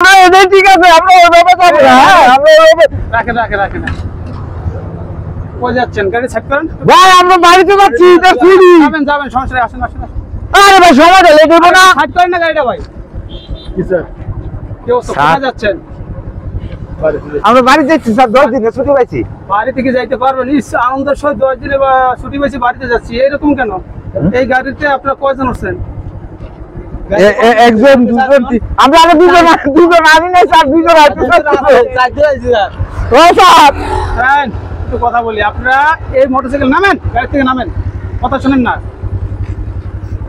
ঠিক আছে আমরা ওইভাবে যাবো না। হ্যাঁ আমরা ওইভাবে রাখেন কই যাচ্ছেন? গাড়ি সেট করেন ভাই, আমরা বাড়িতে যাচ্ছি। এটা চুরি। যাবেন সমস্যা নেই, আসেন। আরে ভাই সময়টা লেট হইব না। সেট করেন না গাড়িটা ভাই। কি স্যার কেউ তো কোথায় যাচ্ছেন? আমরা বাড়ি যাচ্ছি স্যার, 10 দিনে ছুটি পাইছি। বাড়ি থেকে যাইতে পারবেন? আনন্দের সহিত 10 দিনে বা ছুটি পাইছি বাড়িতে যাচ্ছি, এরকম কেন? এই গাড়িতে আপনারা কয়জন উঠছেন? একজন দুজন আমরা আগে দুজন আনি নাই স্যার, দুজন আছে স্যার। ও স্যার একটু কথা বলি, আপনারা এই মোটরসাইকেল নামেন, গাড়ি থেকে নামেন, কথা শুনেন না।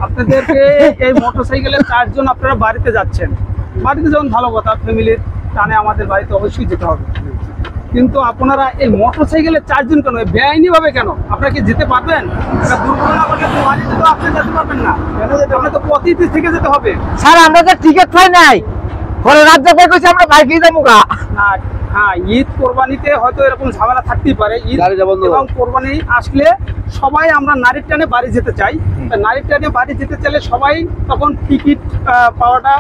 আপনাদেরকে এই মোটরসাইকেলের 4 জন আপনারা বাড়িতে যাচ্ছেন। বাড়িতে যেমন ভালো কথা, ফ্যামিলির টানে আমাদের বাড়িতে অবশ্যই যেতে হবে, কিন্তু আপনারা এই মোটরসাইকেলের 4 জন কেন, বেআইনি ভাবে কেন? আপনারা কি যেতে পারবেন? দুর্ঘটনা ঘটলে তো বাড়িতে তো আপনি যেতে পারবেন না, আপনার তো পথে থেকে যেতে হবে। স্যার আমরা তো টিকিট পাই নাই, পরে রাত জায়গায় কইছি আমরা বাইকে যাবো গা। হ্যাঁ, ঈদ কোরবানিতে হয়তো এরকম ঝামেলা থাকতেই পারে। ঈদ এবং কোরবানি আসলে সবাই আমরা নারীর টানে বাড়ি যেতে চাই। নারীর টানে বাড়ি যেতে চাইলে সবাই তখন টিকিট পাওয়াটা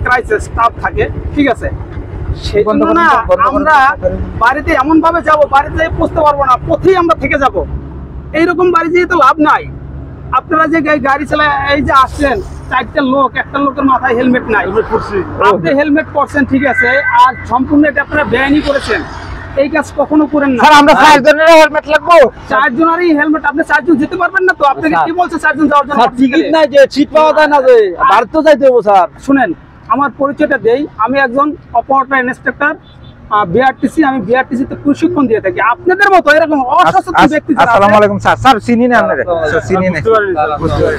ক্রাইসিস টাফ থাকে, ঠিক আছে? সেই জন্য না আমরা বাড়িতে এমন ভাবে যাবো, বাড়িতে পৌঁছতে পারবো না, পথেই আমরা থেকে যাব। এইরকম বাড়ি যেয়ে তো লাভ নাই। আপনারা যে গাড়ি চালায় এই যে আসছেন, 4টা লোক, একটা লোকের মাথায় হেলমেট নাই। আপনি হেলমেট পরছেন ঠিক আছে, আর সম্পূর্ণ এটা আপনারা বেআইনি করেছেন। এই কাজ কখনো করেন না। স্যার আমরা 4 জনের হেলমেট লাগবো। 4 জনেরই হেলমেট, আপনি 4 জন যেতে পারবেন না তো? আপনাকে কি বলছে 4 জন যাওয়ার জন্য? টিকিট নাই যে, সিট পাওয়া যায় না যে, বাড়ি তো যাইতে হবে স্যার। শুনেন, আমার পরিচয়টা দেই, আমি একজন অপারেটর ইন্সপেক্টর বিআরটিসি। আমি বিআরটিসি তে প্রশিক্ষণ দিয়ে থাকি। আপনাদের মতো এরকম অসচেতন ব্যক্তি যারা, আসসালামু আলাইকুম স্যার। স্যার চিনি না আপনারা? স্যার চিনি না।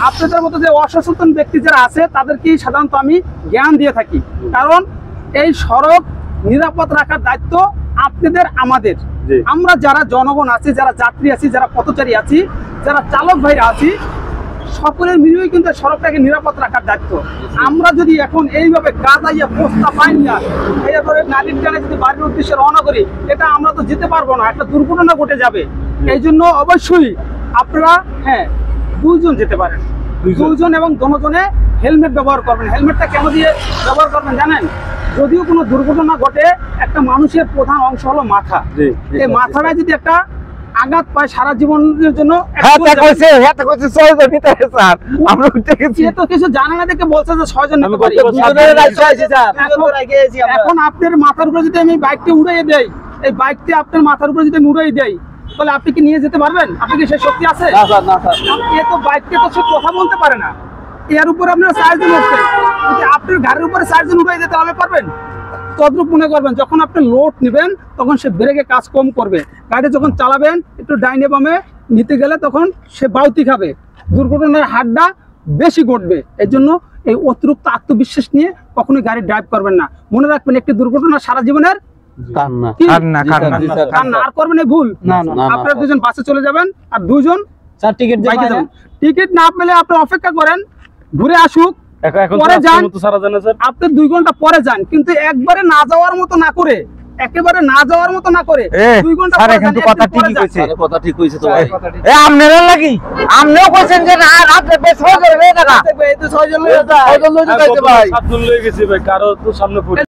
আপনাদের মতো যে অসচেতন ব্যক্তি যারা আছে তাদেরকে সাধারণত আমি জ্ঞান দিয়ে থাকি, কারণ এই সড়ক নিরাপদ রাখার দায়িত্ব আপনাদের আমাদের। আমরা যারা জনগণ আছি, যারা যাত্রী আছি, যারা পথচারী আছি, যারা চালক ভাইরা আছি, সকলের মিলিয়ে কিন্তু সড়কটাকে নিরাপদ রাখার দায়িত্ব। আমরা যদি এখন এইভাবে গাদাইয়া পোস্তা পাই না, এইভাবে নারীর টানে যদি বাড়ির উদ্দেশ্যে রওনা করি, এটা আমরা তো যেতে পারবো না, একটা দুর্ঘটনা ঘটে যাবে। এই জন্য অবশ্যই আপনারা 2 জন যেতে পারেন, 2 জন, এবং দোনোজনে হেলমেট ব্যবহার করবেন। হেলমেটটা কেন দিয়ে ব্যবহার করবেন জানেন? যদিও কোনো দুর্ঘটনা ঘটে, একটা মানুষের প্রধান অংশ হলো মাথা। এই মাথাটা যদি একটা আঘাত পায় সারা জীবনের জন্য, আমরা উঠে গেছি। তো কিছু জানে না দেখে বলছে যে 6 জন নিতে পারি। এখন আপনার মাথার উপরে যদি আমি বাইকটা উড়াইয়ে দেই, এই বাইকটি আপনার মাথার উপরে যদি উড়াই দেই, তাহলে আপনি কি নিয়ে যেতে পারবেন? আপনি কি সেই শক্তি আছে? এ তো বাইকটা তো সে কথা বলতে পারে না, এর উপরে আপনারা 4 জন উঠছেন। যদি আপনার গাড়ির উপরে 4 জন উড়াই দিতে তাহলে পারবেন? তদ্রুপ মনে করবেন, যখন আপনি লোড নেবেন তখন সে ব্রেকে কাজ কম করবে। গাড়ি যখন চালাবেন একটু ডাইনে বামে নিতে গেলে তখন সে বাউতি খাবে, দুর্ঘটনার হারটা বেশি ঘটবে। এই জন্য এই অতিরিক্ত আত্মবিশ্বাস নিয়ে কখনোই গাড়ি ড্রাইভ করবেন না। মনে রাখবেন, একটি দুর্ঘটনা সারা জীবনের কান্না। আর করবেন এই ভুল, আপনারা 2 জন বাসে চলে যাবেন আর 2 জন বাইকে যাবেন। টিকিট না পেলে আপনি অপেক্ষা করেন, ঘুরে আসুক, পরে যান। আপনি 2 ঘন্টা পরে যান, কিন্তু একবারে না যাওয়ার মতো না করে, একেবারে না যাওয়ার মতো না করে 2 ঘন্টা পরে যান। কথা ঠিক কইছে, কথা ঠিক কইছে তো ভাই। আপনারা লাগি আপনিও কইছেন যে না রাতে বেশ হয়ে যাবে। এই তো 6 জন লয়ে যায়, 6 জন লয়ে যাইতে ভাই, 7 জন লয়ে গেছি ভাই, কারো তো সামনে